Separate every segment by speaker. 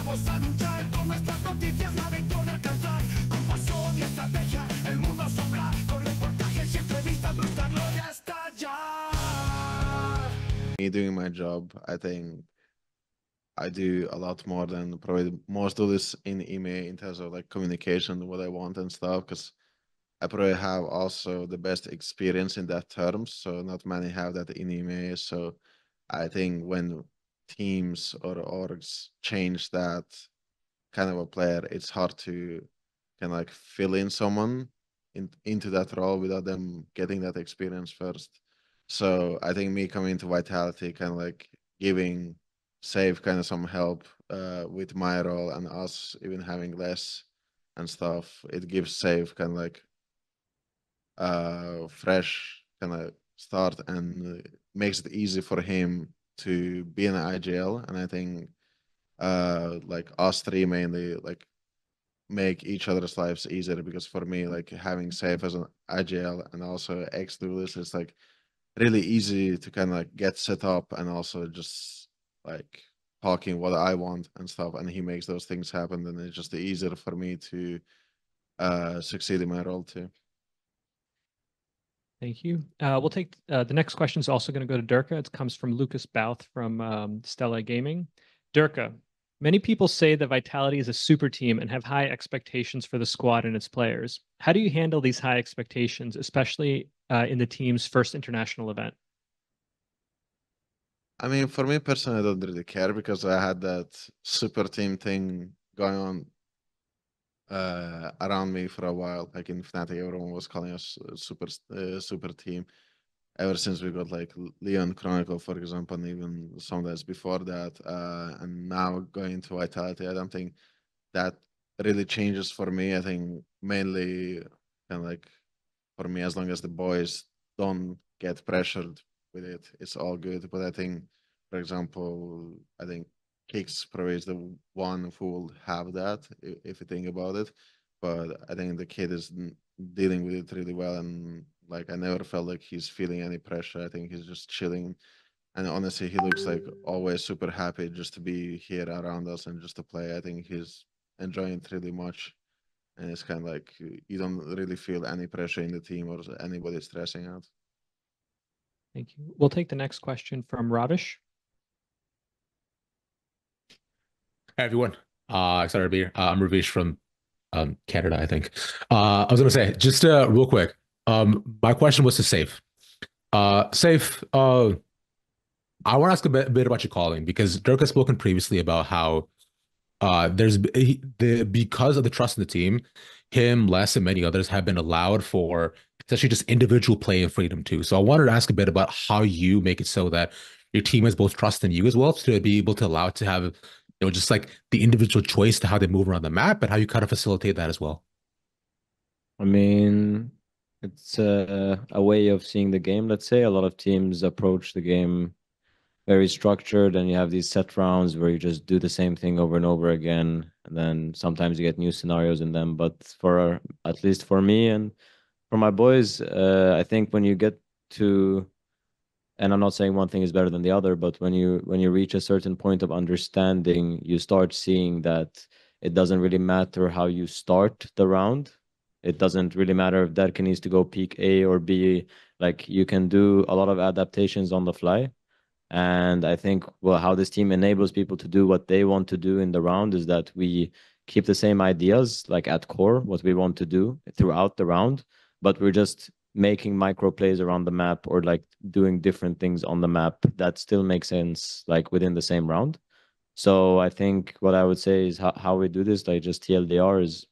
Speaker 1: vamos a luchar con nuestras noticias, la victoria alcanzar. Con pasión y estrategia, el mundo asombra. Con reportajes y entrevistas, nuestra gloria estallar.
Speaker 2: Me doing my job, I think I do a lot more than probably most do this in email in terms of like communication, what I want and stuff, because I probably have also the best experience in that terms. So not many have that in email. So I think when teams or orgs change that kind of a player, it's hard to kind of like fill in someone into that role without them getting that experience first. So I think me coming to Vitality, kind of like giving Sayf kind of some help with my role and us even having less and stuff, it gives Sayf kind of like fresh kind of start and makes it easy for him to be in IGL. And I think like us three mainly like make each other's lives easier, because for me like having Sayf as an IGL and also X duelist is like really easy to kind of like get set up and also just like talking what I want and stuff, and he makes those things happen, then it's just easier for me to succeed in my role too.
Speaker 3: Thank you. We'll take the next question is also going to go to Derke. It comes from Lucas Bouth from Stella Gaming. Derke, many people say that Vitality is a super team and have high expectations for the squad and its players. How do you handle these high expectations, especially in the team's first international event?
Speaker 2: I mean, for me personally, I don't really care because I had that super team thing going on around me for a while. Like in Fnatic, everyone was calling us super team. Ever since we got like Leon Chronicle, for example, and even some that's before that, and now going to Vitality, I don't think that really changes for me. I think mainly kind of like for me, as long as the boys don't get pressured with it, it's all good. But I think, for example, I think Kicks probably is the one who will have that if you think about it. But I think the kid is dealing with it really well, and like I never felt like he's feeling any pressure. I think he's just chilling, and honestly, he looks like always super happy just to be here around us and just to play. I think he's enjoying it really much, and it's kind of like you don't really feel any pressure in the team or anybody stressing out.
Speaker 3: Thank you. We'll take the next question from Ravish.
Speaker 4: Hey everyone, excited to be here. I'm Ravish from Canada, I think. I was gonna say just real quick. My question was to Sayf. Sayf, I want to ask a bit about your calling, because Derke has spoken previously about how because of the trust in the team, him, Les, and many others have been allowed for essentially just individual play and freedom too. So I wanted to ask a bit about how you make it so that your team has both trust in you as well, to be able to allow it to have, just like the individual choice to how they move around the map, and how you kind of facilitate that as well.
Speaker 5: I mean, it's a way of seeing the game, let's say. A lot of teams approach the game very structured, and you have these set rounds where you just do the same thing over and over again, and then sometimes you get new scenarios in them. But for at least for me and for my boys, I think when you get to, and I'm not saying one thing is better than the other, but when you reach a certain point of understanding, you start seeing that it doesn't really matter how you start the round. It doesn't really matter if Derke needs to go peak A or B. Like, you can do a lot of adaptations on the fly. And I think, well, how this team enables people to do what they want to do in the round is that we keep the same ideas, like at core, what we want to do throughout the round, but we're just making micro plays around the map, or like doing different things on the map that still make sense, like within the same round. So I think what I would say is how we do this, like just TLDR, is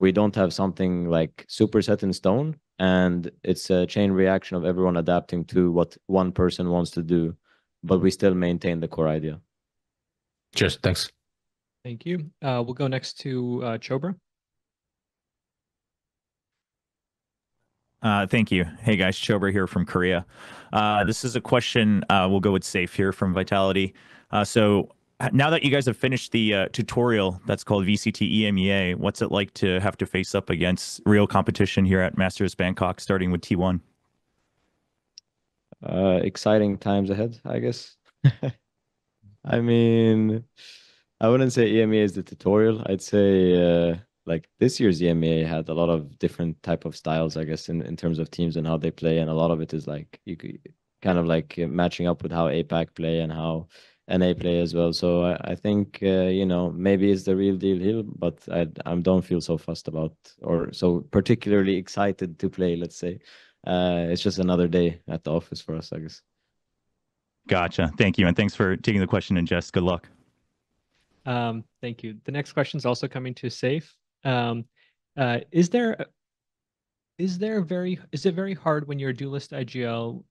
Speaker 5: we don't have something like super set in stone, and it's a chain reaction of everyone adapting to what one person wants to do, but we still maintain the core idea.
Speaker 4: Cheers. Thanks.
Speaker 3: Thank you. We'll go next to Chobra.
Speaker 6: Thank you. Hey guys, Chobra here from Korea. This is a question, we'll go with Sayf here from Vitality. So now that you guys have finished the tutorial that's called VCT EMEA, what's it like to have to face up against real competition here at Masters Bangkok, starting with T1?
Speaker 5: Exciting times ahead, I guess. I mean, I wouldn't say EMEA is the tutorial. I'd say like this year's EMEA had a lot of different type of styles, I guess, in terms of teams and how they play, and a lot of it is like you could kind of like matching up with how APAC play and how NA play as well. So I think you know, maybe it's the real deal here, but I don't feel so fussed about or so particularly excited to play. Let's say it's just another day at the office for us, I guess.
Speaker 6: Gotcha. Thank you, and thanks for taking the question. And Jess, good luck.
Speaker 3: Thank you. The next question is also coming to Sayf. Is it very hard when you're a duelist IGL?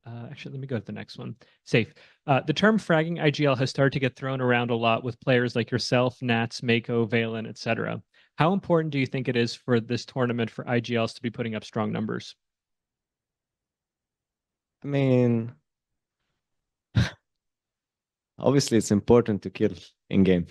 Speaker 3: Actually, let me go to the next one. Sayf. The term fragging IGL has started to get thrown around a lot with players like yourself, Nats, Mako, Valen, etc. How important do you think it is for this tournament for IGLs to be putting up strong numbers?
Speaker 5: I mean, obviously it's important to kill in game.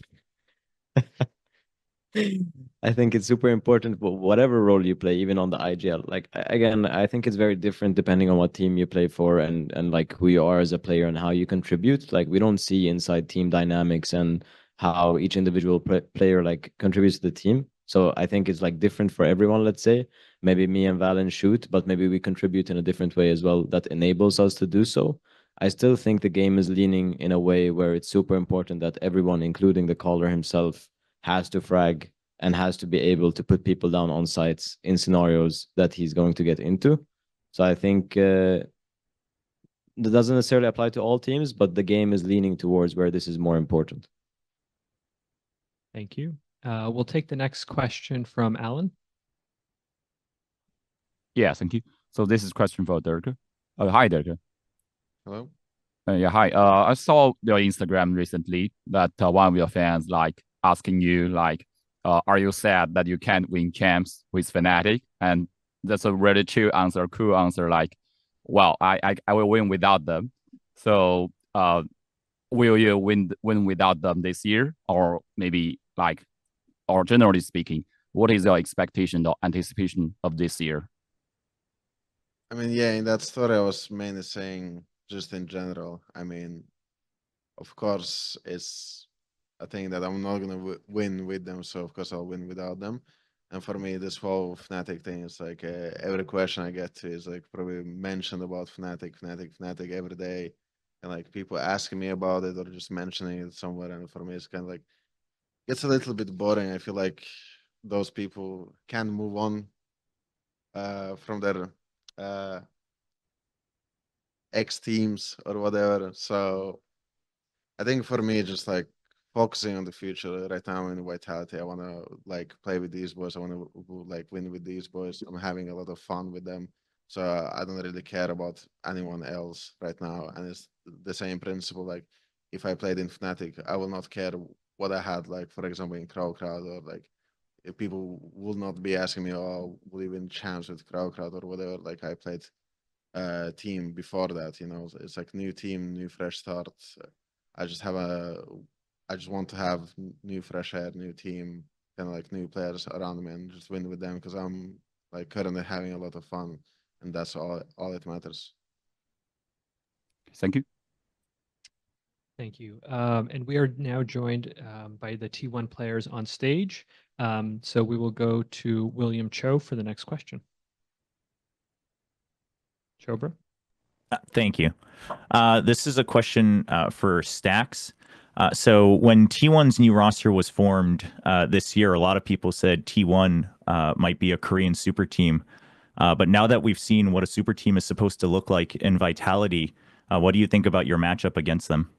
Speaker 5: I think it's super important for whatever role you play, even on the IGL. Like again, I think it's very different depending on what team you play for and like who you are as a player and how you contribute. Like we don't see inside team dynamics and how each individual player like contributes to the team. So I think it's like different for everyone. Let's say maybe me and Valen shoot, but maybe we contribute in a different way as well that enables us to do so. I still think the game is leaning in a way where it's super important that everyone, including the caller himself, has to frag and has to be able to put people down on sites in scenarios that he's going to get into. So I think that doesn't necessarily apply to all teams, but the game is leaning towards where this is more important.
Speaker 3: Thank you. We'll take the next question from Alan.
Speaker 7: Yeah, thank you. So this is a question for Derke. Hi, Derke.
Speaker 2: Hello.
Speaker 7: Yeah, hi. I saw your Instagram recently that one of your fans like asking you like, are you sad that you can't win champs with Fnatic? And that's a really cool answer. Like, well, I will win without them. So, will you win without them this year, or maybe like, or generally speaking, what is your expectation or anticipation of this year?
Speaker 2: I mean, yeah, in that story, I was mainly saying just in general. I mean, of course, it's a thing that I'm not gonna win with them, so of course I'll win without them. And for me, this whole Fnatic thing is like every question I get to is like probably mentioned about Fnatic every day, and like people asking me about it or just mentioning it somewhere. And for me, it's kind of like it's a little bit boring. I feel like those people can move on from their X teams or whatever. So I think for me, just like focusing on the future right now in Vitality, I want to like play with these boys. I want to like win with these boys. I'm having a lot of fun with them. So I don't really care about anyone else right now. And it's the same principle. Like if I played in Fnatic, I will not care what I had, like, for example, in Crowd or like if people will not be asking me, oh, will you win champs with Crowd or whatever. Like I played team before that, you know, it's like new team, new fresh start. I just want to have new fresh air, new team, kind of like new players around me and just win with them because I'm like currently having a lot of fun and that's all that matters.
Speaker 7: Thank you.
Speaker 3: Thank you. And we are now joined by the T1 players on stage. So we will go to William Cho for the next question. Chobra.
Speaker 6: Thank you. This is a question for Stax. So when T1's new roster was formed this year, a lot of people said T1 might be a Korean super team. But now that we've seen what a super team is supposed to look like in Vitality, what do you think about your matchup against them?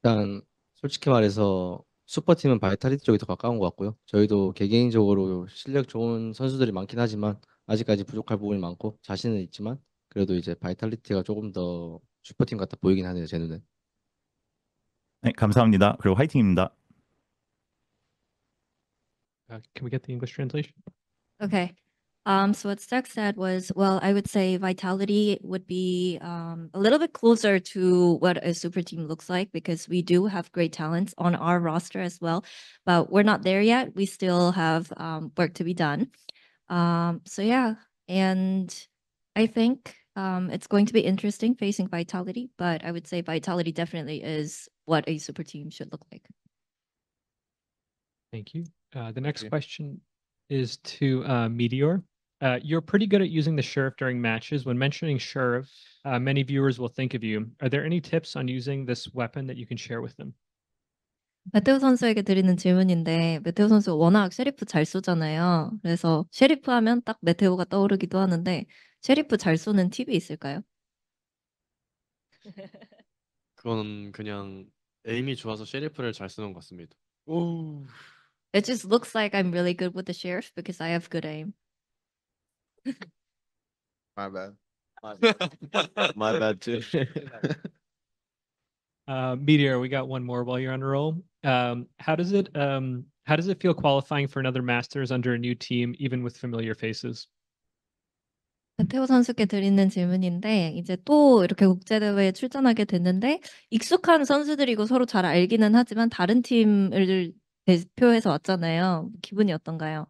Speaker 8: 일단 솔직히 말해서 슈퍼팀은 바이탈리티 쪽이 더 가까운 것 같고요. 저희도 개개인적으로 실력 좋은 선수들이 많긴 하지만 아직까지 부족할 부분이 많고 자신은 있지만 그래도 이제 바이탈리티가 조금 더 슈퍼팀 같아 보이긴 하네요, 제 눈에.
Speaker 6: 네, 감사합니다. 그리고 화이팅입니다.
Speaker 3: Can we get the English translation?
Speaker 9: Okay. So what Stax said was, well, I would say Vitality would be a little bit closer to what a super team looks like because we do have great talents on our roster as well, but we're not there yet. We still have work to be done. So yeah, and I think It's going to be interesting facing Vitality, but I would say Vitality definitely is what a super team should look like.
Speaker 3: Thank you. The next
Speaker 2: you.
Speaker 3: question is to Meteor. You're pretty good at using the Sheriff during matches. When mentioning Sheriff, many viewers will think of you. Are there any tips on using this weapon that you can share with them?
Speaker 9: 메테오 선수에게 드리는 질문인데 메테오 선수가 워낙 셰리프 잘 쏘잖아요. 그래서 셰리프 하면 딱 메테오가 떠오르기도 하는데 셰리프 잘 쏘는 팁이 있을까요?
Speaker 10: 그건 그냥 에임이 좋아서 셰리프를 잘 쓰는 것 같습니다.
Speaker 2: Ooh.
Speaker 9: It just looks like I'm really good with the sheriff because I have good aim.
Speaker 2: My bad.
Speaker 5: My bad too.
Speaker 3: Meteor, we got one more while you're on a roll. How does it feel qualifying for another Masters under a new team, even with familiar faces?
Speaker 9: 메테오 선수께 드리는 질문인데 이제 또 이렇게 국제대회에 출전하게 됐는데 익숙한 선수들이고 서로 잘 알기는 하지만 다른 팀을 대표해서 왔잖아요. 기분이 어떤가요?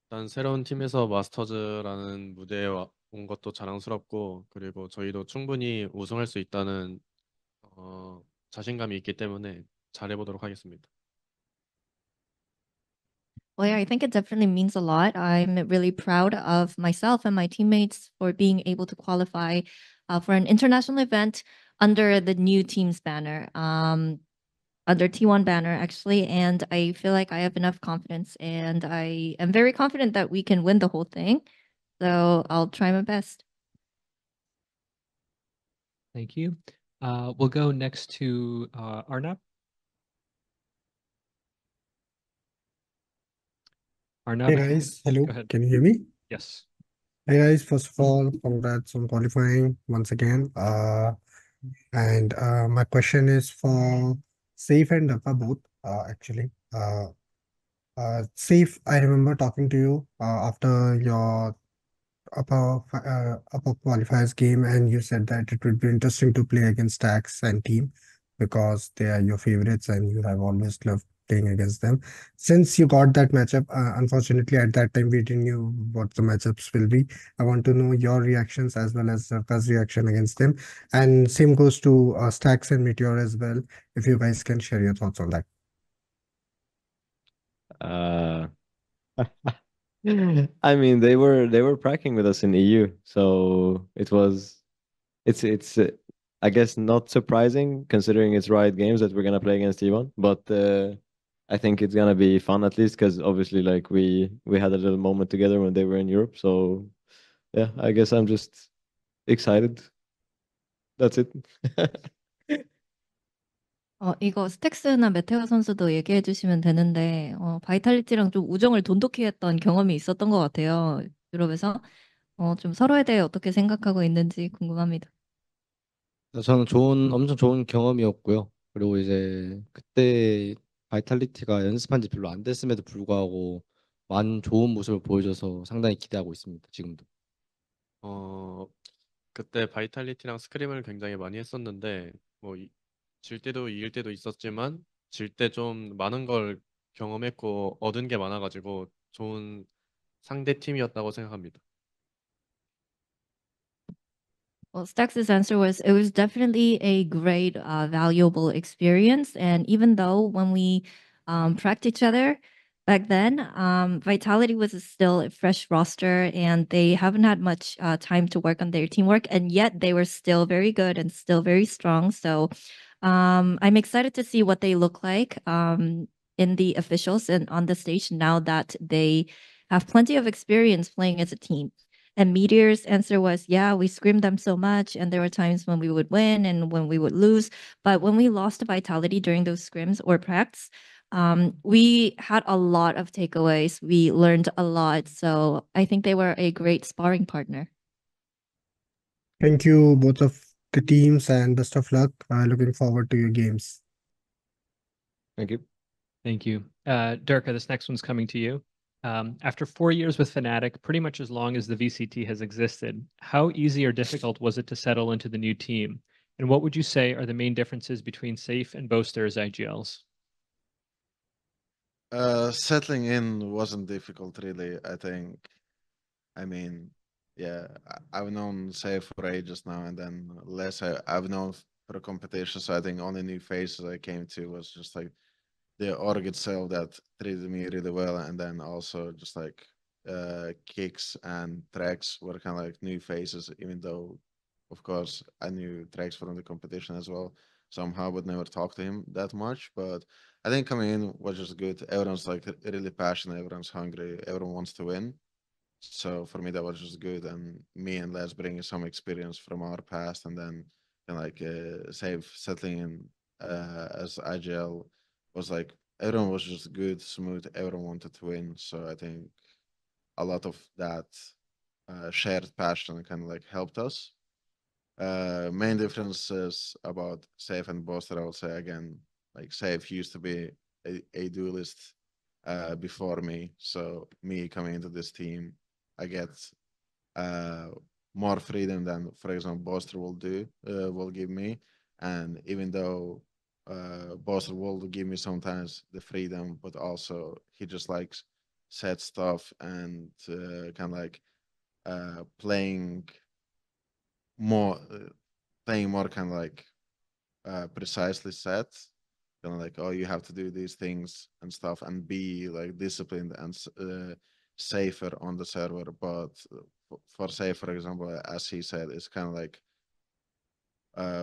Speaker 10: 일단 새로운 팀에서 마스터즈라는 무대에 온 것도 자랑스럽고 그리고 저희도 충분히 우승할 수 있다는 자신감이 있기 때문에 잘해보도록 하겠습니다.
Speaker 9: Well, yeah, I think it definitely means a lot. I'm really proud of myself and my teammates for being able to qualify for an international event under the new team's banner, under T1 banner, actually. And I feel like I have enough confidence and I am very confident that we can win the whole thing. So I'll try my best.
Speaker 3: Thank you. We'll go next to Arnab. Arnab,
Speaker 11: Hey
Speaker 3: if you-
Speaker 11: guys, hello,
Speaker 3: go ahead.
Speaker 11: can you hear me?
Speaker 3: Yes.
Speaker 11: Hey guys, first of all, congrats on qualifying once again. And my question is for Sayf and Derke both, actually. Sayf, I remember talking to you after your upper qualifiers game, and you said that it would be interesting to play against Stax and team because they are your favorites and you have always loved playing against them. Since you got that matchup, unfortunately at that time we didn't know what the matchups will be. I want to know your reactions as well as Derke's reaction against them, and same goes to Stax and Meteor as well. If you guys can share your thoughts on that.
Speaker 5: I mean, they were practicing with us in EU, so it's I guess not surprising considering it's Riot Games that we're gonna play against T1, but I think it's gonna be fun at least because obviously like we had a little moment together when they were in Europe, so yeah, I guess I'm just excited. That's it.
Speaker 9: 이거 스택스나 메테오 선수도 얘기해 주시면 되는데 바이탈리티랑 좀 우정을 돈독히 했던 경험이 있었던 것 같아요. 유럽에서 좀 서로에 대해 어떻게 생각하고 있는지 궁금합니다.
Speaker 8: 저는 엄청 좋은 경험이었고요. 그리고 이제 그때 바이탈리티가 연습한 지 별로 안 됐음에도 불구하고 많은 좋은 모습을 보여줘서 상당히 기대하고 있습니다. 지금도.
Speaker 10: 그때 바이탈리티랑 스크림을 굉장히 많이 했었는데 뭐 질 때도 이길 때도 있었지만 질 때 좀 많은 걸 경험했고 얻은 게 많아가지고 좋은 상대 팀이었다고 생각합니다.
Speaker 9: Well, Stax's answer was it was definitely a great, valuable experience. And even though when we practiced each other back then, Vitality was still a fresh roster and they haven't had much time to work on their teamwork. And yet they were still very good and still very strong. So I'm excited to see what they look like in the officials and on the stage now that they have plenty of experience playing as a team. And Meteor's answer was, yeah, we screamed them so much. And there were times when we would win and when we would lose. But when we lost to Vitality during those scrims or practice, we had a lot of takeaways. We learned a lot. So I think they were a great sparring partner.
Speaker 11: Thank you, both of the teams, and best of luck. Looking forward to your games.
Speaker 5: Thank you.
Speaker 3: Thank you. Derke, this next one's coming to you. After 4 years with Fnatic, pretty much as long as the VCT has existed, how easy or difficult was it to settle into the new team? And what would you say are the main differences between Sayf and Boaster's IGLs?
Speaker 2: Settling in wasn't difficult, really. I think. I mean, yeah, I've known Sayf for ages now, and then less I've known for a competition. So I think only new faces I came to was just like the org itself that treated me really well, and then also just like kicks and tracks were kind of like new faces, even though of course I knew tracks from the competition as well somehow, but never talked to him that much. But I think coming in was just good. Everyone's like really passionate, everyone's hungry, everyone wants to win. So for me that was just good, and me and Les bringing some experience from our past, and then kind of like save settling in as IGL was like everyone was just good, smooth, everyone wanted to win. So I think a lot of that shared passion kind of like helped us. Main differences about Safe and Boster, I would say again, like Safe used to be a duelist before me. So me coming into this team, I get uh, more freedom than, for example, Boster will give me. And even though Boster will give me sometimes the freedom, but also he just likes set stuff and kind of like playing more, playing more kind of like precisely set, kind of like, oh, you have to do these things and stuff, and be like disciplined and safer on the server. But for say, for example, as he said, it's kind of like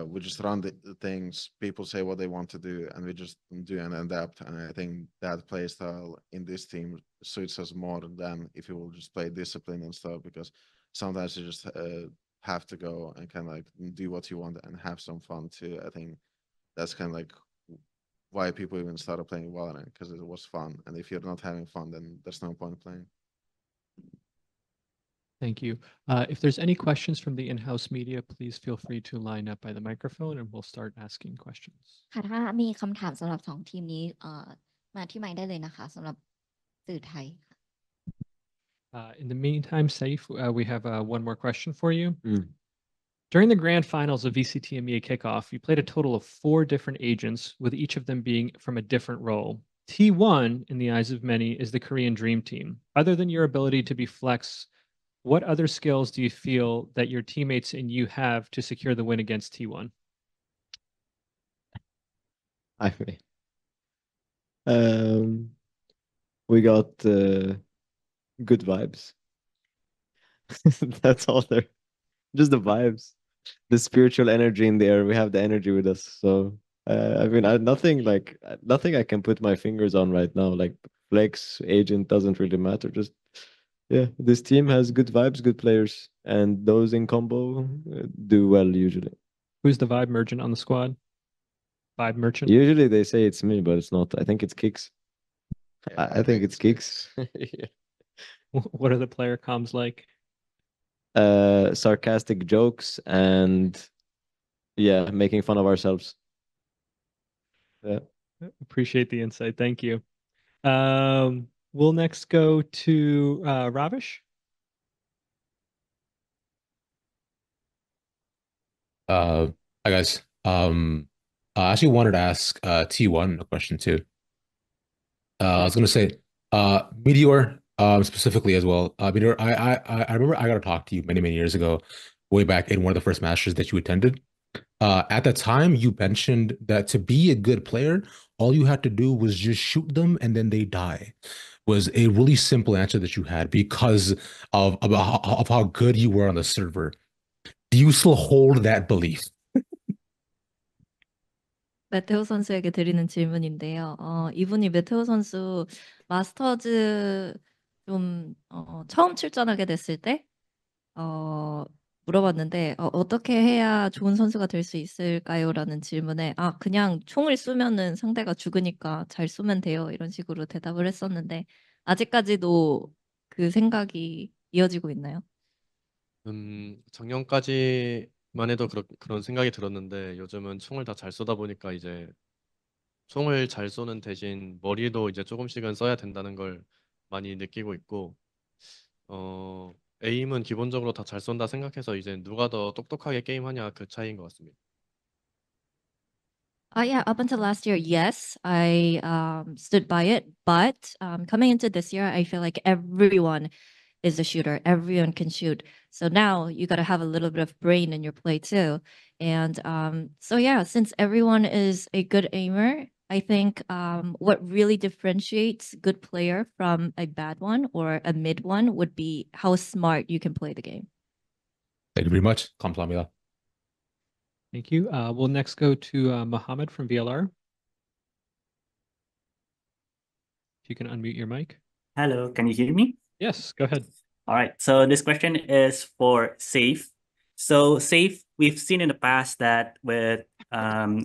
Speaker 2: we just run the things. People say what they want to do, and we just do and adapt. And I think that play style in this team suits us more than if you will just play discipline and stuff. Because sometimes you just have to go and kind of like do what you want and have some fun too. I think that's kind of like why people even started playing Valorant, because it was fun. And if you're not having fun, then there's no point playing.
Speaker 3: Thank you. If there's any questions from the in-house media, please feel free to line up by the microphone and we'll start asking questions.
Speaker 12: ค่ะถ้ามีคำถามสำหรับ2ทีมนี้มาที่ไมค์ได้เลยนะคะสำหรับสื่อไทยค่ะ
Speaker 3: In the meantime, Sayf, we have one more question for you.
Speaker 5: Mm.
Speaker 3: During the grand finals of VCT EMEA kickoff, you played a total of 4 different agents, with each of them being from a different role. T1, in the eyes of many, is the Korean dream team. Other than your ability to be flex, what other skills do you feel that your teammates and you have to secure the win against T1?
Speaker 5: I mean, we got good vibes. That's all there. Just the vibes, the spiritual energy in the air. We have the energy with us. So I mean, nothing I can put my fingers on right now. Like flex agent doesn't really matter. Just yeah, this team has good vibes, good players, and those in combo do well usually.
Speaker 3: Who's the vibe merchant on the squad? Vibe merchant?
Speaker 5: Usually they say it's me, but it's not. I think it's Kicks.
Speaker 2: Yeah,
Speaker 5: I think it's Kicks.
Speaker 3: Yeah. What are the player comms like?
Speaker 5: Sarcastic jokes and yeah, making fun of ourselves. Yeah.
Speaker 3: Appreciate the insight. Thank you. We'll next go to Ravish.
Speaker 4: Hi guys. I actually wanted to ask T1 a question too. I was gonna say Meteor specifically as well. Meteor, I remember I got to talk to you many years ago, way back in one of the first Masters that you attended. At the time, you mentioned that to be a good player, all you had to do was just shoot them and then they die. Was a really simple answer that you had because of how good you were on the server. Do you still hold that belief?
Speaker 9: 메테오 선수에게 드리는 질문인데요. 이분이 메테오 선수 마스터즈 좀 처음 출전하게 됐을 때 물어봤는데 어떻게 해야 좋은 선수가 될 수 있을까요? 라는 질문에 그냥 총을 쏘면은 상대가 죽으니까 잘 쏘면 돼요. 이런 식으로 대답을 했었는데 아직까지도 그 생각이 이어지고 있나요?
Speaker 10: 작년까지만 해도 그런 생각이 들었는데 요즘은 총을 다 잘 쏘다 보니까 이제 총을 잘 쏘는 대신 머리도 이제 조금씩은 써야 된다는 걸 많이 느끼고 있고 에임은 기본적으로 다 잘 쏜다 생각해서 이제 누가 더 똑똑하게 게임하냐 그 차이인 것 같습니다.
Speaker 9: Yeah, up until last year, yes, I stood by it. But coming into this year, I feel like everyone is a shooter. Everyone can shoot. So now you got to have a little bit of brain in your play too. And so yeah, since everyone is a good aimer, I think what really differentiates good player from a bad one or a mid one would be how smart you can play the game.
Speaker 4: Thank you very much. 감사합니다.
Speaker 3: Thank you. We'll next go to Mohammed from VLR. If you can unmute your mic.
Speaker 13: Hello, can you hear me?
Speaker 3: Yes, go ahead.
Speaker 13: All right, so this question is for Sayf. So Sayf, we've seen in the past that with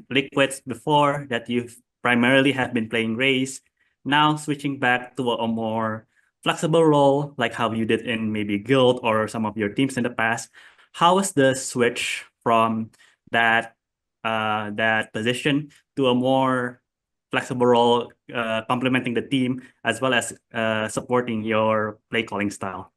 Speaker 13: Liquids before that you've primarily have been playing race, now switching back to a more flexible role, like how you did in maybe Guild or some of your teams in the past. How is the switch from that that position to a more flexible role, complementing the team as well as supporting your play calling style?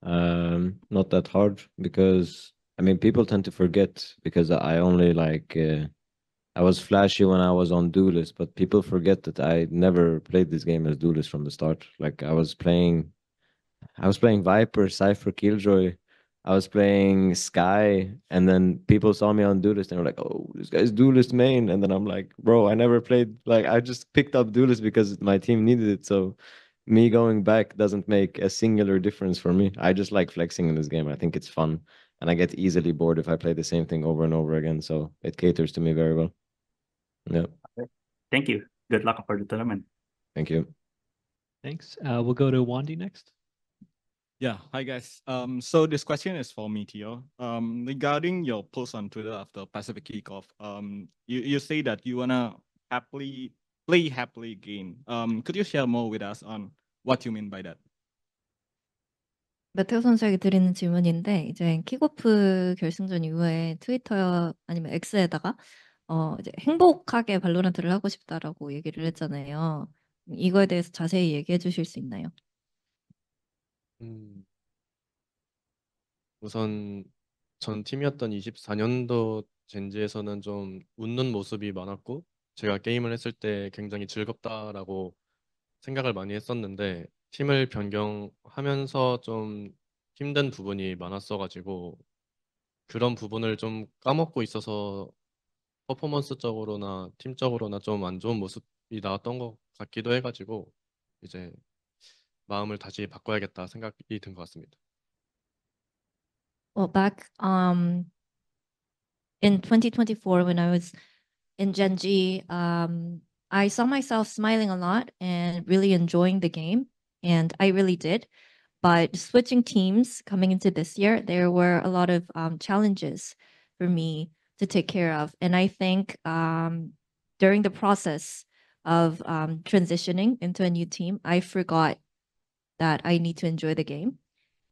Speaker 5: Not that hard because I mean people tend to forget because I only like I was flashy when I was on Duelist, but people forget that I never played this game as Duelist from the start. Like I was playing Viper, Cypher, Killjoy. I was playing Sky, and then people saw me on Duelist and were like, "Oh, this guy's Duelist main." And then I'm like, "Bro, I never played. Like, I just picked up Duelist because my team needed it. So, me going back doesn't make a singular difference for me. I just like flexing in this game. I think it's fun, and I get easily bored if I play the same thing over and over again. So it caters to me very well. Yeah.
Speaker 13: Thank you. Good luck for the tournament.
Speaker 5: Thank you.
Speaker 3: Thanks. We'll go to Wandy next.
Speaker 14: Yeah, hi guys. So this question is for Meteor. Regarding your post on Twitter after Pacific Kickoff, you say that you wanna play happily game. Could you share more with us on what you mean by that?
Speaker 9: 메테오 선수에게 드리는 질문인데 이제 킥오프 결승전 이후에 트위터 아니면 X에다가 이제 행복하게 발로란트를 하고 싶다라고 얘기를 했잖아요. 이거에 대해서 자세히 얘기해 주실 수 있나요?
Speaker 10: 우선 전 팀이었던 24년도 젠지에서는 좀 웃는 모습이 많았고 제가 게임을 했을 때 굉장히 즐겁다라고 생각을 많이 했었는데 팀을 변경하면서 좀 힘든 부분이 많았어가지고 그런 부분을 좀 까먹고 있어서 퍼포먼스적으로나 팀적으로나 좀 안 좋은 모습이 나왔던 것 같기도 해가지고 이제 마음을 다시 바꿔야겠다 생각이 든 것 같습니다.
Speaker 9: Well, back in 2024 when I was in Gen G, I saw myself smiling a lot and really enjoying the game, and I really did. But switching teams coming into this year, there were a lot of challenges for me to take care of. And I think during the process of transitioning into a new team, I forgot that I need to enjoy the game.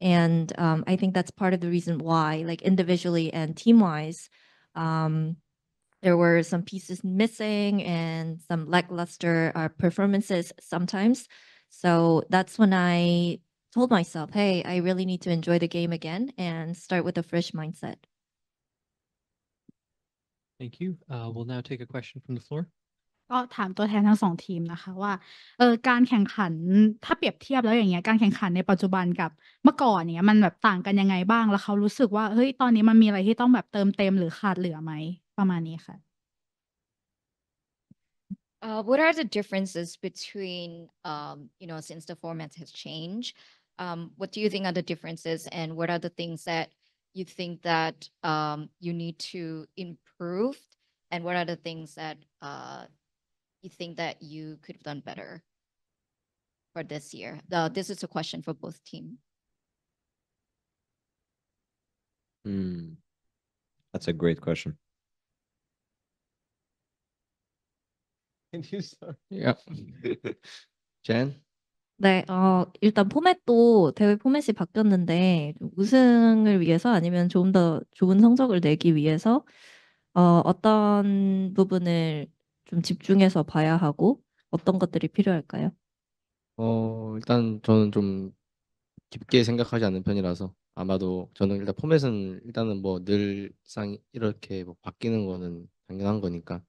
Speaker 9: And I think that's part of the reason why, like individually and team-wise, there were some pieces missing and some lackluster performances sometimes. So that's when I told myself, hey, I really need to enjoy the game again and start with a fresh mindset.
Speaker 3: Thank you. We'll now take a question from the floor.
Speaker 15: ก็ถามตัวแทนทั้งสองทีมนะคะว่าการแข่งขันถ้าเปรียบเทียบแล้วอย่างเงี้ยการแข่งขันในปัจจุบันกับเมื่อก่อนเนี้ยมันแบบต่างกันยังไงบ้างแล้วเขารู้สึกว่าเฮ้ยตอนนี้มันมีอะไรที่ต้องแบบเติมเต็มหรือขาดเหลือไหมประมาณนี้ค่ะ
Speaker 12: What are the differences between since the format has changed? What do you think are the differences, and what are the things that you think that you need to improve, and what are the things that you think that you could have done better for this year? This is a question for both teams.
Speaker 5: That's a great question.
Speaker 8: Can you start? Yeah. Jen?
Speaker 9: 네, 일단 포맷도 대회 포맷이 바뀌었는데 우승을 위해서 아니면 좀 더 좋은 성적을 내기 위해서 어떤 부분을 좀 집중해서 봐야 하고 어떤 것들이 필요할까요?
Speaker 8: 일단 저는 좀 깊게 생각하지 않는 편이라서 아마도 저는 일단 포맷은 일단은 뭐 늘상 이렇게 뭐 바뀌는 거는 당연한 거니까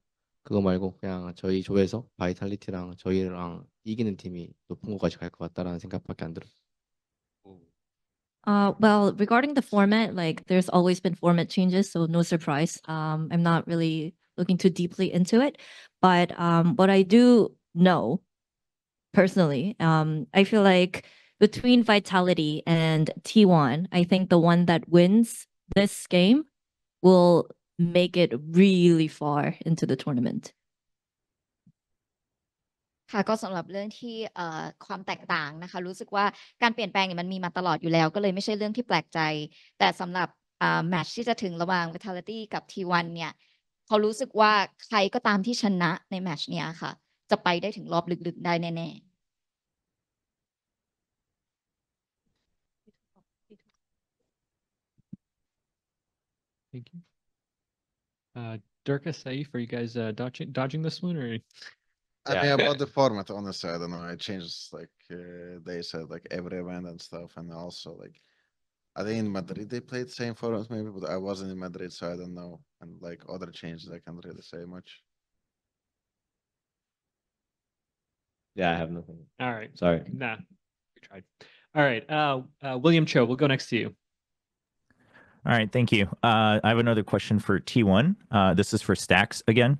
Speaker 8: 그거 말고 그냥 저희 조에서 바이탈리티랑 저희랑 이기는 팀이 높은 곳까지 갈 것 같다라는 생각밖에 안 들어요.
Speaker 9: Well, regarding the format, like there's always been format changes, so no surprise. I'm not really looking too deeply into it, but what I do know personally, I feel like between Vitality and T1, I think the one that wins this game will make it really far into the tournament.
Speaker 12: ค่ะก็สำหรับเรื่องที่ความแตกต่างนะคะรู้สึกว่าการเปลี่ยนแปลงเนี่ยมันมีมาตลอดอยู่แล้วก็เลยไม่ใช่เรื่องที่แปลกใจแต่สำหรับแมตช์ที่จะถึงระหว่าง Vitality กับ T1 เนี่ยเขารู้สึกว่าใครก็ตามที่ชนะในแมตช์เนี้ยค่ะจะไปได้ถึงรอบลึกๆได้แน่ๆ
Speaker 3: Thank you. Derke, Sayf, are you guys dodging this one or?
Speaker 2: I mean, about the format, honestly, I don't know. It changes like they said, like every event and stuff, and also like I think in Madrid they played the same format maybe, but I wasn't in Madrid, so I don't know. And like other changes, I can't really say much.
Speaker 5: Yeah, I have nothing.
Speaker 3: All right.
Speaker 5: Sorry.
Speaker 3: Nah, we tried. All right. William Cho, we'll go next to you.
Speaker 6: All right, thank you. I have another question for T1. This is for Stax again.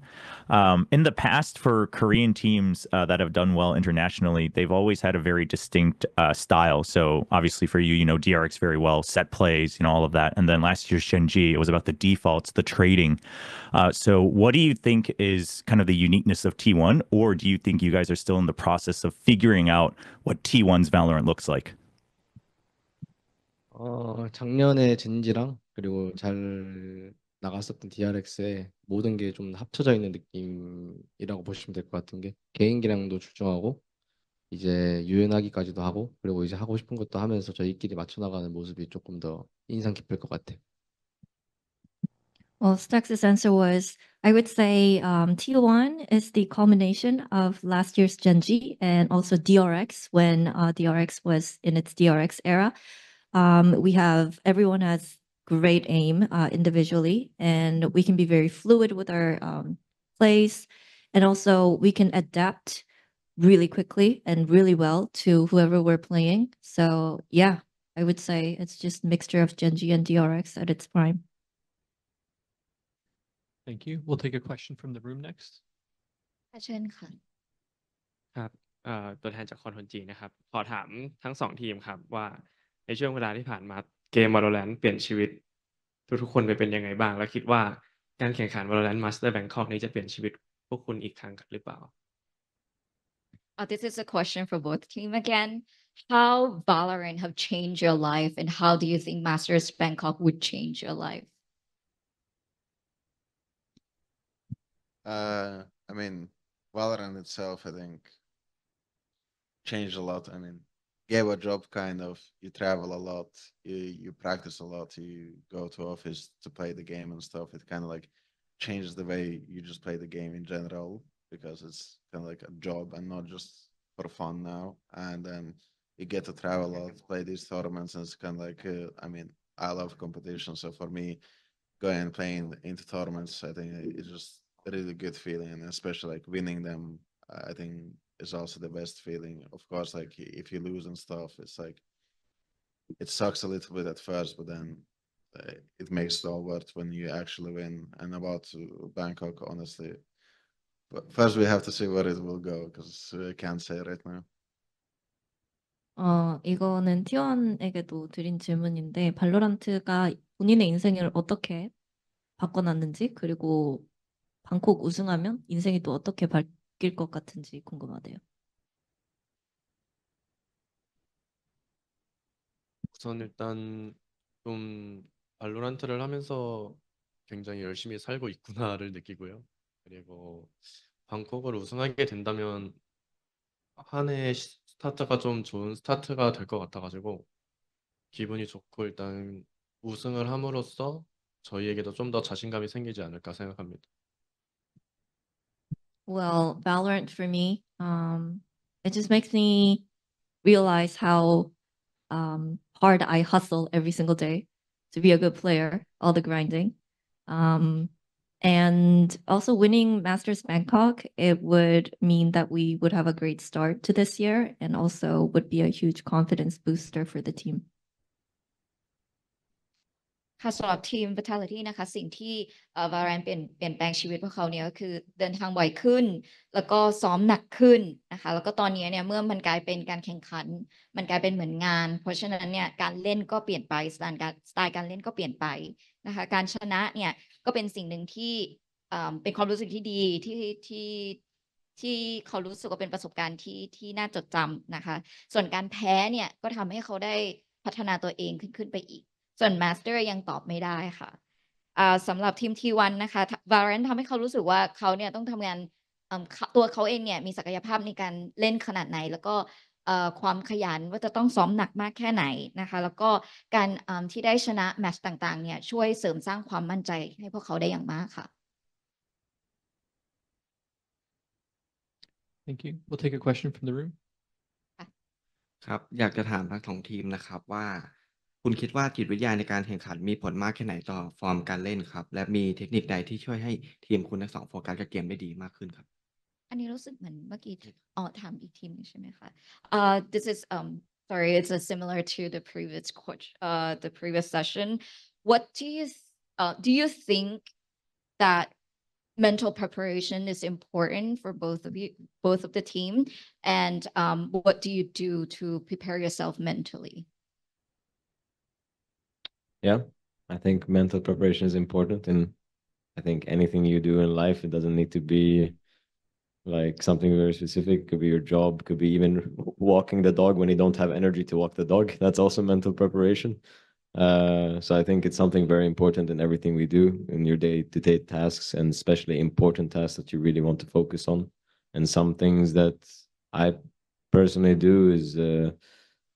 Speaker 6: In the past, for Korean teams that have done well internationally, they've always had a very distinct style. So obviously for you, you know DRX very well, set plays, you know, all of that. And then last year's Shenji, it was about the defaults, the trading. So what do you think is kind of the uniqueness of T1? Or do you think you guys are still in the process of figuring out what T1's Valorant looks like?
Speaker 8: 작년에 젠지랑 그리고 잘 나갔었던 DRX에 모든 게 좀 합쳐져 있는 느낌이라고 보시면 될 것 같은 게 개인기량도 출중하고 이제 유연하기까지도 하고 그리고 이제 하고 싶은 것도 하면서 저희끼리 맞춰 나가는 모습이 조금 더 인상 깊을 것 같아요.
Speaker 9: Well, Stax's answer was, I would say T1 is the culmination of last year's Genji and also DRX when DRX was in its DRX era. Everyone has great aim individually, and we can be very fluid with our plays, and also we can adapt really quickly and really well to whoever we're playing. So yeah, I would say it's just a mixture of Genji and DRX at its prime.
Speaker 3: Thank you. We'll take a question from the room next.
Speaker 12: เชิญค่ะ
Speaker 10: ครับตัวแทนจากคอนทนจีนะครับขอถามทั้งสองทีมครับว่าในช่วงเวลาที่ผ่านมาเกม VALORANT เปลี่ยนชีวิตทุกๆคนไปเป็นยังไงบ้างแล้วคิดว่าการแข่งขัน VALORANT Masters Bangkok นี้จะเปลี่ยนชีวิตพวกคุณอีกครั้งหรือเปล่า
Speaker 12: This is a question for both team again. How Valorant have changed your life, and how do you think Masters Bangkok would change your life?
Speaker 2: I mean, Valorant itself, I think, changed a lot. I mean, gave a job kind of. You travel a lot, you practice a lot, you go to office to play the game and stuff. It kind of like changes the way you just play the game in general because it's kind of like a job and not just for fun now. And then you get to travel a lot, play these tournaments, and it's kind of like, I mean, I love competition. So for me, going and playing into tournaments, I think it's just a really good feeling, and especially like winning them, I think is also the best feeling. Of course, like if you lose and stuff, it's like it sucks a little bit at first, but then it makes it all worth when you actually win. And about Bangkok, honestly, but first we have to see where it will go because I can't say right now.
Speaker 9: 이거는 T1에게도 드린 질문인데 발로란트가 본인의 인생을 어떻게 바꿔놨는지 그리고 방콕 우승하면 인생이 또 어떻게 바뀔 것 같은지 궁금하대요.
Speaker 10: 우선 일단 좀 발로란트를 하면서 굉장히 열심히 살고 있구나를 느끼고요. 그리고 방콕을 우승하게 된다면 한 해 스타트가 좀 좋은 스타트가 될 것 같아가지고 기분이 좋고 일단 우승을 함으로써 저희에게도 좀 더 자신감이 생기지 않을까 생각합니다.
Speaker 9: Well, Valorant for me, it just makes me realize how hard I hustle every single day to be a good player, all the grinding. And also winning Masters Bangkok, it would mean that we would have a great start to this year and also would be a huge confidence booster for the team.
Speaker 12: ค่ะสำหรับทีม Vitality นะคะสิ่งที่Valorant เปลี่ยนแปลงชีวิตพวกเขาเนี่ยก็คือเดินทางบ่อยขึ้น แล้วก็ซ้อมหนักขึ้นนะคะแล้วก็ตอนนี้เนี่ยเมื่อมันกลายเป็นการแข่งขันมันกลายเป็นเหมือนงาน เพราะฉะนั้นเนี่ยการเล่นก็เปลี่ยนไปสไตล์การเล่นก็เปลี่ยนไปนะคะการชนะเนี่ยก็เป็นสิ่งหนึ่งที่เป็นความรู้สึกที่ดีที่เขารู้สึกว่าเป็นประสบการณ์ที่น่าจดจำนะคะส่วนการแพ้เนี่ยก็ทำให้เขาได้พัฒนาตัวเองขึ้นไปอีกส่วน Master ยังตอบไม่ได้ค่ะสำหรับทีม T1 นะคะ Valorant ทำให้เขารู้สึกว่าเขาเนี่ยต้องทำงานตัวเขาเองเนี่ยมีศักยภาพในการเล่นขนาดไหนแล้วก็ความขยันว่าจะต้องซ้อมหนักมากแค่ไหนนะคะแล้วก็การที่ได้ชนะแมตช์ต่างๆเนี่ยช่วยเสริมสร้างความมั่นใจให้พวกเขาได้อย่างมากค่ะ
Speaker 3: Thank you. We'll take a question from the room.
Speaker 16: ครับอยากจะถามทั้งสองทีมนะครับว่าคุณคิดว่าจิตวิทยาในการแข่งขันมีผลมากแค่ไหนต่อฟอร์มการเล่นครับและมีเทคนิคใดที่ช่วยให้ทีมคุณทั้งสองโฟกัสกับเกมได้ดีมากขึ้นครับ
Speaker 12: อันนี้รู้สึกเหมือนเมื่อกี้ถามอีกทีมนึงใช่ไหมคะ this is sorry it's similar to the previous session what do you think that mental preparation is important for both of the team and what do you do to prepare yourself mentally
Speaker 5: Yeah, I think mental preparation is important, and I think anything you do in life, it doesn't need to be like something very specific. It could be your job, could be even walking the dog when you don't have energy to walk the dog. That's also mental preparation. So I think it's something very important in everything we do in your day-to-day tasks, and especially important tasks that you really want to focus on. And some things that I personally do is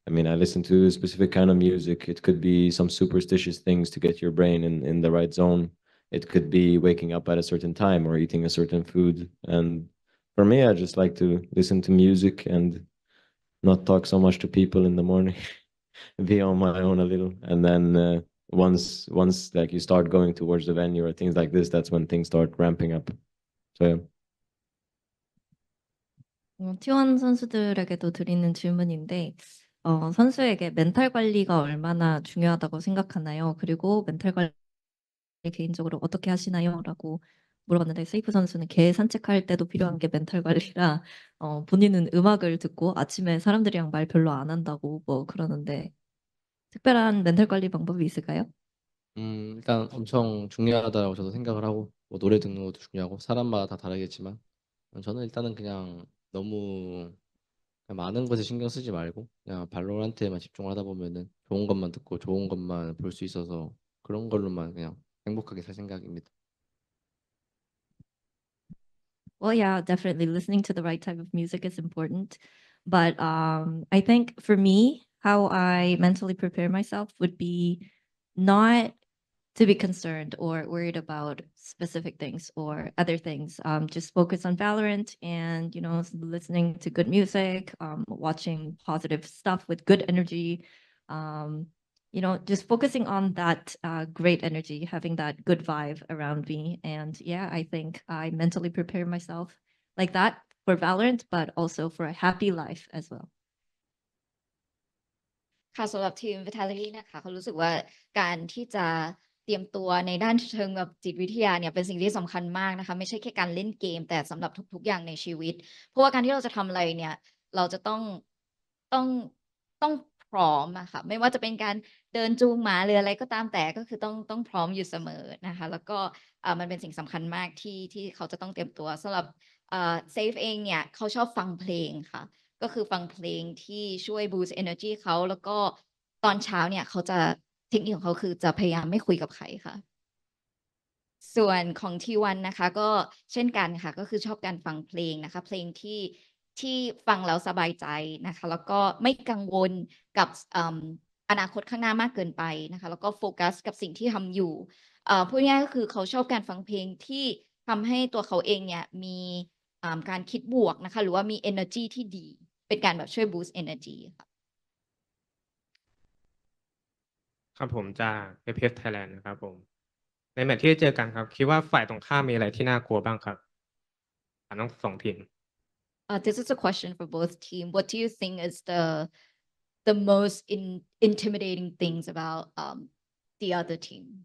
Speaker 5: I listen to a specific kind of music. It could be some superstitious things to get your brain in the right zone. It could be waking up at a certain time or eating a certain food. And for me, I just like to listen to music and not talk so much to people in the morning, be on my own a little. And then once like you start going towards the venue or things like this, that's when things start ramping up. So yeah.
Speaker 9: T1 선수들에게도 드리는 질문인데, 선수에게 멘탈 관리가 얼마나 중요하다고 생각하나요? 그리고 멘탈 관리 개인적으로 어떻게 하시나요? 라고 물어봤는데, 세이프 선수는 개 산책할 때도 필요한 게 멘탈 관리라, 본인은 음악을 듣고 아침에 사람들이랑 말 별로 안 한다고 뭐 그러는데, 특별한 멘탈 관리 방법이 있을까요?
Speaker 8: 일단 엄청 중요하다고 저도 생각을 하고 뭐 노래 듣는 것도 중요하고 사람마다 다 다르겠지만 저는 일단은 그냥 너무 그냥 많은 것에 신경 쓰지 말고 그냥 발로란트에만 집중을 하다 보면은 좋은 것만 듣고 좋은 것만 볼 수 있어서 그런 걸로만 그냥 행복하게 살 생각입니다.
Speaker 9: Well, yeah, definitely listening to the right type of music is important. But I think for me, how I mentally prepare myself would be not to be concerned or worried about specific things or other things. Just focus on Valorant and, listening to good music, watching positive stuff with good energy, just focusing on that great energy, having that good vibe around me. And yeah, I think I mentally prepare myself like that for Valorant, but also for a happy life as well.
Speaker 12: ค่ะสำหรับทีม Vitality นะคะเขารู้สึกว่าการที่จะเตรียมตัวในด้านเชิงแบบจิตวิทยาเนี่ยเป็นสิ่งที่สำคัญมากนะคะไม่ใช่แค่การเล่นเกมแต่สำหรับทุกๆอย่างในชีวิตเพราะว่าการที่เราจะทำอะไรเนี่ยเราจะต้องพร้อมอะค่ะไม่ว่าจะเป็นการเดินจูงหมาหรืออะไรก็ตามแต่ก็คือต้องพร้อมอยู่เสมอนะคะแล้วก็มันเป็นสิ่งสำคัญมากที่เขาจะต้องเตรียมตัวสำหรับเซฟเองเนี่ยเขาชอบฟังเพลงค่ะก็คือฟังเพลงที่ช่วย boost energy เขาแล้วก็ตอนเช้าเนี่ยเขาจะเทคนิคของเขาคือจะพยายามไม่คุยกับใครค่ะส่วนของ T1 นะคะก็เช่นกันค่ะก็คือชอบการฟังเพลงนะคะเพลงที่ฟังแล้วสบายใจนะคะแล้วก็ไม่กังวลกับอนาคตข้างหน้ามากเกินไปนะคะแล้วก็โฟกัสกับสิ่งที่ทำอยู่พูดง่ายๆก็คือเขาชอบการฟังเพลงที่ทำให้ตัวเขาเองเนี่ยมีการคิดบวกนะคะหรือว่ามี energy ที่ดีเป็นการแบบช่วย boost energy ค่ะ
Speaker 17: ครับผมจากเพจไทยแลนด์นะครับผมในแมตช์ที่เจอกันครับคิดว่าฝ่ายตรงข้ามมีอะไรที่น่ากลัวบ้างครับทั้งสองทีม
Speaker 12: This is a question for both teams. What do you think is the most intimidating things about the other team?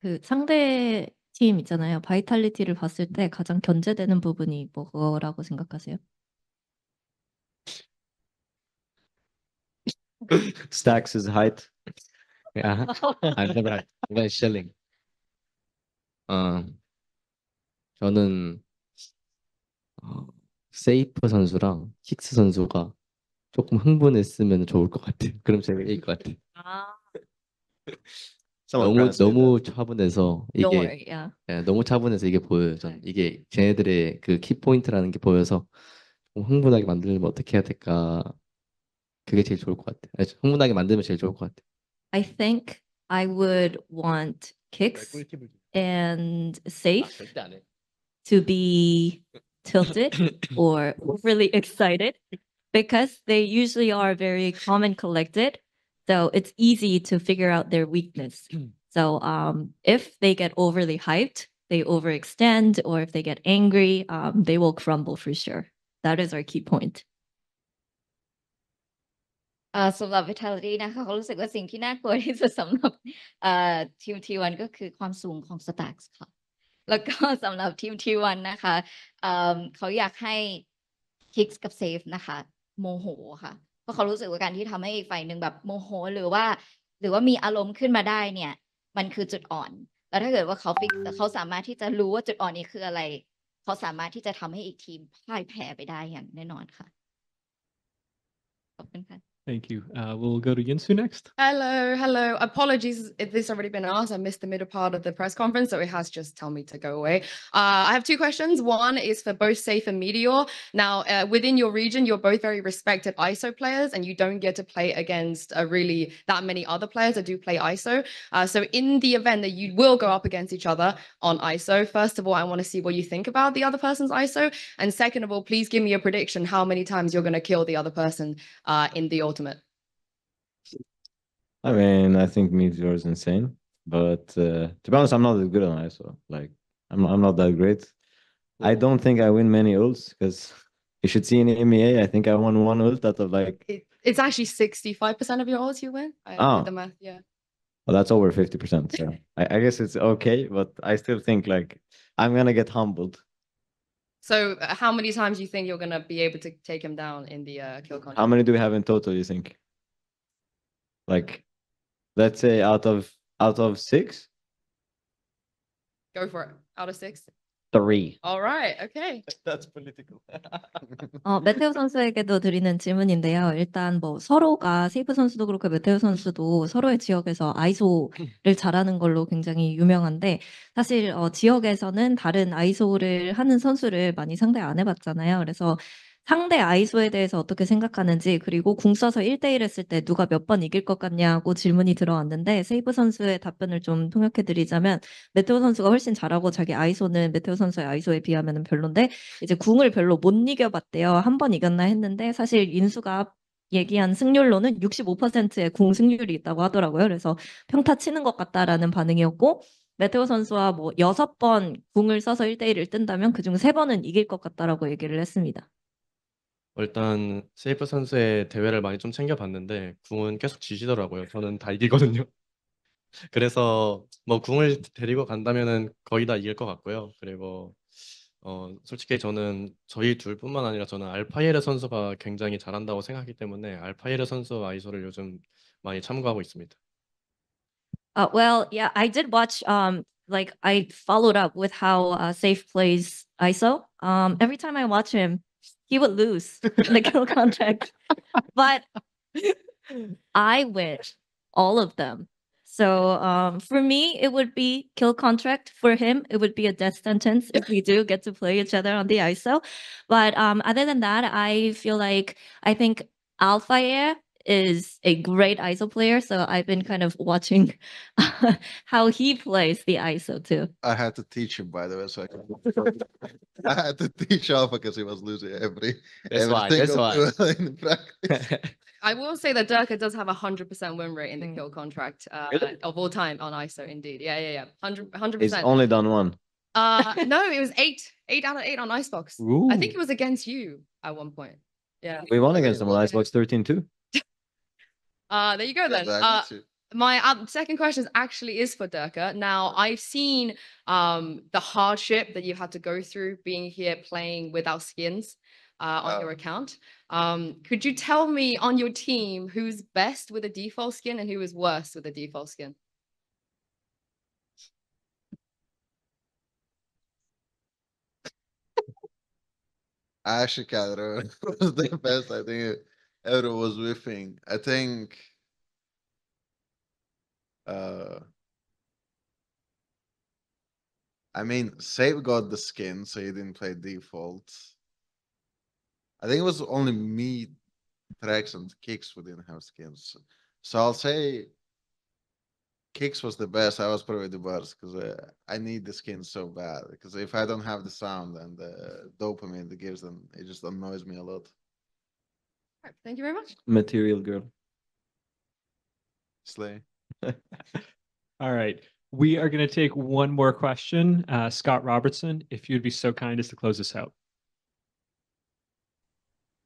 Speaker 9: 그 상대 팀 있잖아요. 바이탈리티를 봤을 때 가장 견제되는 부분이 뭐라고 생각하세요?
Speaker 5: Stax' height. Yeah, I've never had. Even shelling. 저는 세이프 선수랑 킥스 선수가 조금 흥분했으면 좋을 것 같아요. 그럼 제가 이길 것 같아요. 너무 차분해서
Speaker 9: Don't
Speaker 5: 이게
Speaker 9: worry, yeah.
Speaker 5: 너무 차분해서 이게 보여요. 전 이게 쟤네들의 그 키포인트라는 게 보여서 좀 흥분하게 만들면 어떻게 해야 될까? 그게 제일 좋을 것 같아요. 흥분하게 만들면 제일 좋을 것 같아요.
Speaker 9: I think I would want Kicks and Sayf to be tilted or really excited because they usually are very calm and collected. So it's easy to figure out their weakness. So if they get overly hyped, they overextend, or if they get angry, they will crumble for sure. That is our key point.
Speaker 12: สำหรับ Vitality นะคะเขารู้สึกว่าสิ่งที่น่ากลัวที่สุดสำหรับทีม T1 ก็คือความสูงของ Stax ค่ะแล้วก็สำหรับทีม T1 นะคะเขาอยากให้ Kicks กับ Sayf นะคะโมโหค่ะเพราะเขารู้สึกว่าการที่ทำให้อีกฝ่ายหนึ่งแบบโมโหหรือว่ามีอารมณ์ขึ้นมาได้เนี่ยมันคือจุดอ่อนแล้วถ้าเกิดว่าเขาสามารถที่จะรู้ว่าจุดอ่อนนี้คืออะไรเขาสามารถที่จะทำให้อีกทีมพ่ายแพ้ไปได้อย่างแน่นอนค่ะขอบคุณค่ะ
Speaker 3: Thank you. We'll go to Yinsu next.
Speaker 18: Hello. Apologies if this already been asked. I missed the middle part of the press conference, so it has just told me to go away. I have two questions. One is for both Sayf and Meteor. Now, within your region, you're both very respected ISO players, and you don't get to play against really that many other players that do play ISO. So in the event that you will go up against each other on ISO, first of all, I want to see what you think about the other person's ISO. And second of all, please give me a prediction how many times you're going to kill the other person in the ultimate.
Speaker 5: I mean, I think Meteor is insane, but to be honest, I'm not that good on ISO. Like, I'm not that great. I don't think I win many ults because you should see in MEA. I think I won one ult out of like.
Speaker 18: It's actually 65% of your ults you win. I did the math, yeah.
Speaker 5: Well, that's over 50%. So I guess it's okay, but I still think like I'm gonna get humbled.
Speaker 18: So how many times do you think you're gonna be able to take him down in the kill contract?
Speaker 5: How many do we have in total, you think? Like, let's say out of 6?
Speaker 18: Go for it. Out of 6?
Speaker 5: 3.
Speaker 18: All right. Okay.
Speaker 5: That's political.
Speaker 9: 메테오 선수에게도 드리는 질문인데요. 일단 뭐 서로가 세이프 선수도 그렇고 메테오 선수도 서로의 지역에서 아이소를 잘하는 걸로 굉장히 유명한데 사실 지역에서는 다른 아이소를 하는 선수를 많이 상대 안 해봤잖아요. 그래서 상대 아이소에 대해서 어떻게 생각하는지 그리고 궁 써서 1대1 했을 때 누가 몇 번 이길 것 같냐고 질문이 들어왔는데 세이프 선수의 답변을 좀 통역해 드리자면 메테오 선수가 훨씬 잘하고 자기 아이소는 메테오 선수의 아이소에 비하면 별론데 이제 궁을 별로 못 이겨봤대요. 한 번 이겼나 했는데 사실 인수가 얘기한 승률로는 65%의 궁 승률이 있다고 하더라고요. 그래서 평타 치는 것 같다라는 반응이었고 메테오 선수와 뭐 6번 궁을 써서 1대1을 뜬다면 그중 3번은 이길 것 같다라고 얘기를 했습니다.
Speaker 10: 일단 세이프 선수의 대회를 많이 좀 챙겨봤는데 궁은 계속 지시더라고요. 저는 다 이기거든요. 그래서 뭐 궁을 데리고 간다면은 거의 다 이길 것 같고요. 그리고 솔직히 저는 저희 둘뿐만 아니라 저는 알파이에르 선수가 굉장히 잘한다고 생각하기 때문에 알파이에르 선수 아이소를 요즘 많이 참고하고 있습니다.
Speaker 9: Well, yeah, I did watch. Like I followed up with how Sayf plays ISO. Every time I watch him, he would lose in the kill contract, but I win all of them. So for me, it would be kill contract. For him, it would be a death sentence if we do get to play each other on the ISO. But other than that, I think Alpha is a great ISO player. So I've been kind of watching how he plays the ISO too.
Speaker 2: I had to teach him, by the way, so I had to teach Alpha because he was losing every
Speaker 5: why.
Speaker 2: duel in practice.
Speaker 18: I will say that Derke does have 100% win rate in the kill contract of all time on ISO. Indeed, yeah, 100%.
Speaker 5: He's only done one.
Speaker 18: No, it was 8 out of 8 on Icebox.
Speaker 5: Ooh.
Speaker 18: I think it was against you at one point. Yeah,
Speaker 5: We won against him on Icebox 13 too.
Speaker 18: There you go then. My second question actually is for Derke. Now, I've seen the hardship that you've had to go through being here playing without skins on your account. Could you tell me on your team who's best with a default skin and who is worse with a default skin?
Speaker 2: I actually can't remember who was the best. I think everyone was whiffing. I think I mean Sayf got the skin, so he didn't play default. I think it was only me, Trex, and Kicks who didn't have skins. So I'll say Kicks was the best. I was probably the worst because I need the skin so bad. Because if I don't have the sound and the dopamine that gives them, it just annoys me a lot.
Speaker 18: Right, thank you very much.
Speaker 5: Material girl.
Speaker 2: Slay.
Speaker 3: All right. We are going to take one more question. Scott Robertson, if you'd be so kind as to close us out.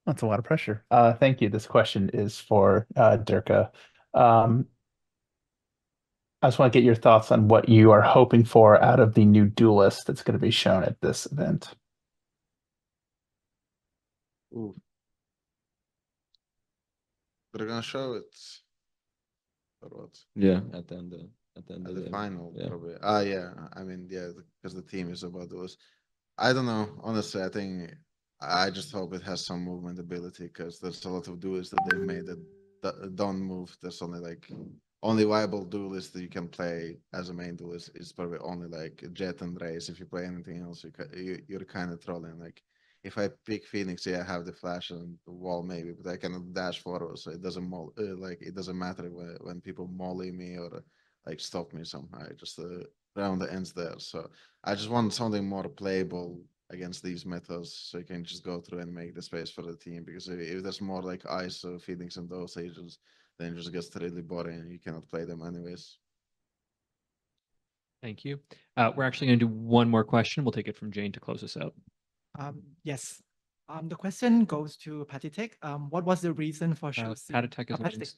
Speaker 19: That's a lot of pressure. Thank you. This question is for Derke. I just want to get your thoughts on what you are hoping for out of the new duelist that's going to be shown at this event.
Speaker 2: Ooh. They're gonna show it. Or what?
Speaker 5: Yeah, at the end
Speaker 2: At the
Speaker 5: game.
Speaker 2: final,
Speaker 5: Yeah.
Speaker 2: probably. Yeah. I mean, yeah, because the team is about those. I don't know. Honestly, I think I just hope it has some movement ability because there's a lot of duelists that they've made that don't move. There's only like only viable duelist that you can play as a main duelist is probably only like Jet and Race. If you play anything else, you're kind of trolling. Like if I pick Phoenix, yeah, I have the flash and the wall maybe, but I cannot dash forward, so it doesn't like it doesn't matter when people molly me or like stop me somehow. It just round the ends there. So I just want something more playable against these metas, so you can just go through and make the space for the team. Because if there's more like ISO, Phoenix, and those agents, then it just gets really boring and you cannot play them anyways.
Speaker 3: Thank you. We're actually going to do one more question. We'll take it from Jane to close us out.
Speaker 20: Yes. The question goes to Patitek. What was the reason for choosing?
Speaker 3: Patitek is
Speaker 20: Patitek.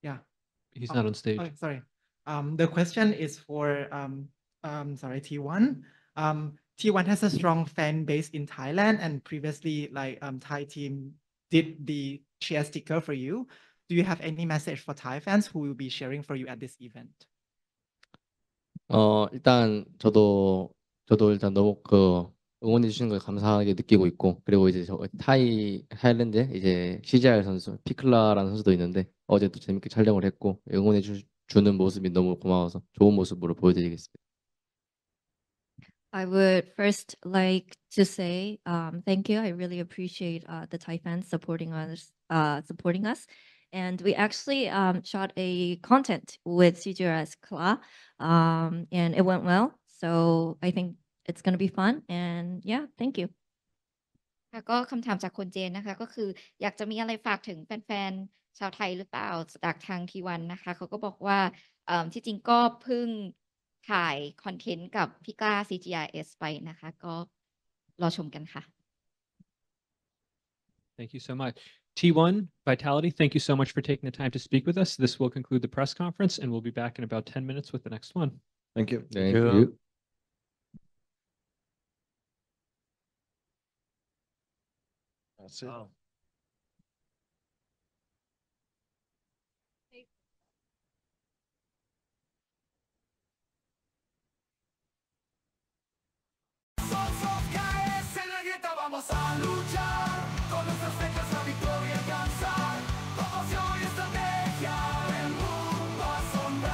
Speaker 20: Yeah.
Speaker 3: He's not on stage.
Speaker 20: Okay, sorry. The question is for sorry, T1. T1 has a strong fan base in Thailand, and previously, like Thai team did the cheer sticker for you. Do you have any message for Thai fans who will be cheering for you at this event?
Speaker 8: 일단 저도 일단 너무 응원해 주시는 걸 감사하게 느끼고 있고, 그리고 이제 저 타일랜드 이제 CGR 선수 피클라라는 선수도 있는데 어제 또 재밌게 촬영을 했고 응원해 주는 모습이 너무 고마워서 좋은 모습으로 보여드리겠습니다.
Speaker 9: I would first like to say thank you. I really appreciate the Thai fans supporting us. And we actually shot a content with CGR's Kla, and it went well. So I think it's going to be fun. And yeah, thank you.
Speaker 12: ก็คำถามจากคนเจนนะคะก็คืออยากจะมีอะไรฝากถึงแฟนๆชาวไทยหรือเปล่าจากทางทีวันนะคะเขาก็บอกว่าที่จริงก็เพิ่งถ่ายคอนเทนต์กับพี่กล้า CGRS ไปนะคะก็รอชมกันค่ะ
Speaker 3: Thank you so much. T1, Vitality, thank you so much for taking the time to speak with us. This will conclude the press conference, and we'll be back in about 10 minutes with the next one.
Speaker 5: Thank you.
Speaker 8: Thank you.
Speaker 2: That's it.